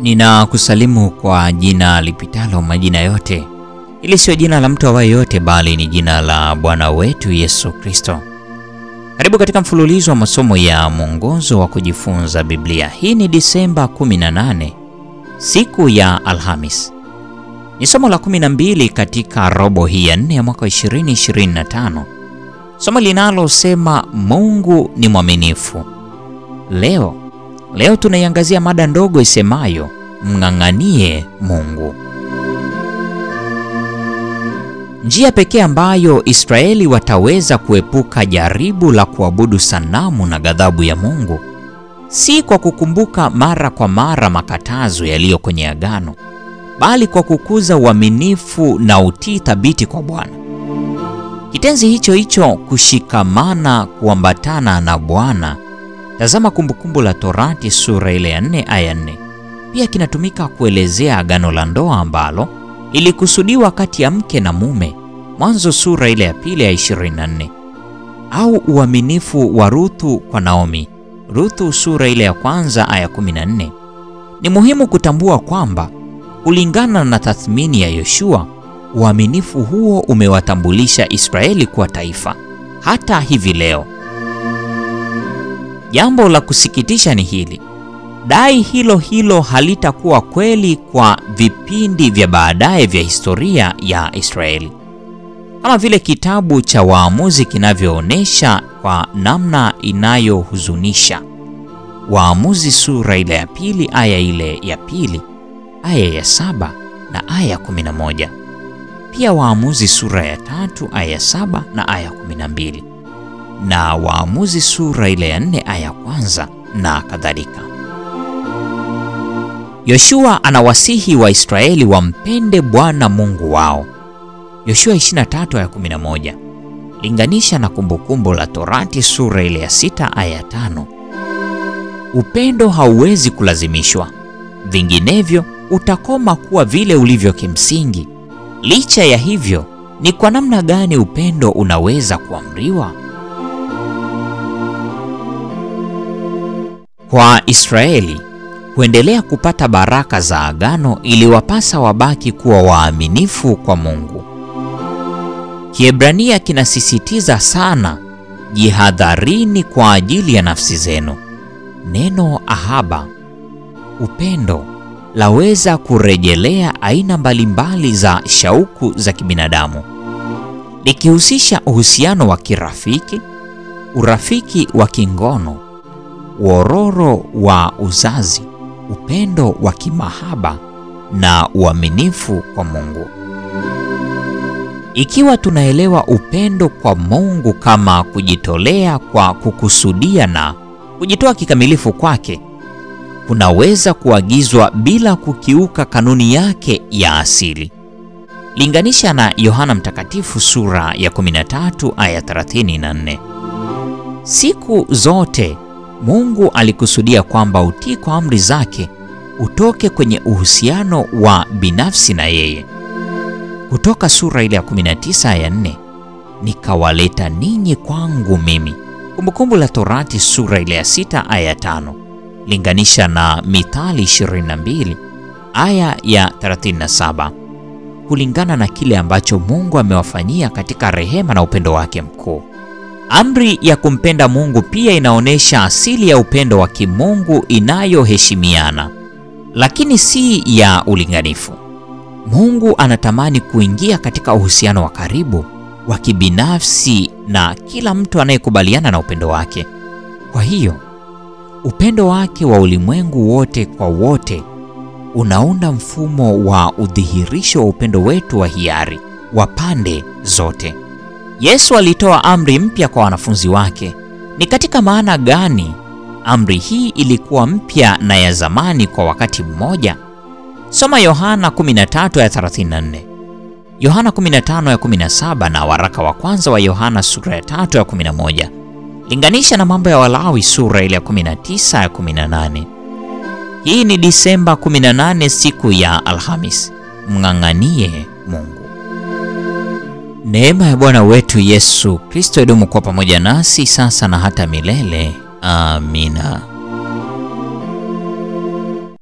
Ninakusalimu kwa jina lipitalo majina yote. Hili sio jina la mtu awaye yote, bali ni jina la Bwana wetu Yesu Kristo. Karibu katika mfululizo wa masomo ya mwongozo wa kujifunza Biblia. Hii ni Disemba 18, siku ya Alhamis. Ni somo la 12 katika robo hii ya 4 ya mwaka 2025. Somo linalosema Mungu ni mwaminifu. Leo tunaiangazia mada ndogo isemayo mng'ang'anie Mungu. Njia pekee ambayo Israeli wataweza kuepuka jaribu la kuabudu sanamu na ghadhabu ya Mungu si kwa kukumbuka mara kwa mara makatazo yaliyo kwenye agano, bali kwa kukuza uaminifu na utii thabiti kwa Bwana. Kitenzi hicho kushikamana, kuambatana na Bwana, tazama Kumbukumbu la Torati sura ile ya 4 aya 4. Pia kinatumika kuelezea agano la ndoa ambalo ilikusudiwa kati ya mke na mume, Mwanzo sura ile ya 2 ya 24. Au uaminifu wa Ruthu kwa Naomi, Ruthu sura ile ya 1 aya 14. Ni muhimu kutambua kwamba kulingana na tathmini ya Yoshua, uaminifu huo umewatambulisha Israeli kuwa taifa hata hivi leo. Jambo la kusikitisha ni hili: dai hilo halitakuwa kweli kwa vipindi vya baadaye vya historia ya Israeli, kama vile kitabu cha Waamuzi kinavyoonyesha kwa namna inayohuzunisha. Waamuzi sura ile ya 2 aya ile ya 2, aya ya 7 na aya 11. Pia Waamuzi sura ya 3 aya 7 na aya 12, na Waamuzi sura ile ya 4 aya 1 na kadhalika. Yoshua anawasihi Waisraeli wampende Bwana Mungu wao. Yoshua 23 aya 11. Linganisha na Kumbukumbu la Torati sura ile ya 6 aya 5. Upendo hauwezi kulazimishwa, vinginevyo utakoma kuwa vile ulivyo kimsingi. Licha ya hivyo, ni kwa namna gani upendo unaweza kuamriwa? Kwa Israeli kuendelea kupata baraka za agano, iliwapasa wabaki kuwa waaminifu kwa Mungu. Kiebrania kinasisitiza sana, jihadharini kwa ajili ya nafsi zenu. Neno ahaba, upendo, laweza kurejelea aina mbalimbali za shauku za kibinadamu, likihusisha uhusiano wa kirafiki, urafiki wa kingono, uororo wa uzazi, upendo wa kimahaba na uaminifu kwa Mungu. Ikiwa tunaelewa upendo kwa Mungu kama kujitolea kwa kukusudia na kujitoa kikamilifu kwake, kunaweza kuagizwa bila kukiuka kanuni yake ya asili. Linganisha na Yohana Mtakatifu sura ya 13 aya 34. Siku zote Mungu alikusudia kwamba utii kwa amri zake utoke kwenye uhusiano wa binafsi na yeye. Kutoka sura ile ya 19 aya 4, nikawaleta ninyi kwangu mimi. Kumbukumbu la Torati sura ile ya 6 aya 5. Linganisha na Mithali 22 aya ya 37. Kulingana na kile ambacho Mungu amewafanyia katika rehema na upendo wake mkuu. Amri ya kumpenda Mungu pia inaonyesha asili ya upendo wa kimungu inayoheshimiana, lakini si ya ulinganifu. Mungu anatamani kuingia katika uhusiano wa karibu wa kibinafsi na kila mtu anayekubaliana na upendo wake. Kwa hiyo, upendo wake wa ulimwengu wote kwa wote unaunda mfumo wa udhihirisho wa upendo wetu wa hiari wa pande zote. Yesu alitoa amri mpya kwa wanafunzi wake. Ni katika maana gani amri hii ilikuwa mpya na ya zamani kwa wakati mmoja? Soma Yohana 13 ya 34, Yohana 15 ya 17 na waraka wa kwanza wa Yohana sura ya 3 ya 11. Linganisha na Mambo ya Walawi sura ile ya 19 ya 18. Hii ni Disemba 18, siku ya Alhamis. Mng'ang'anie Mungu. Neema ya Bwana wetu Yesu Kristo idumu kwa pamoja nasi sasa na hata milele. Amina.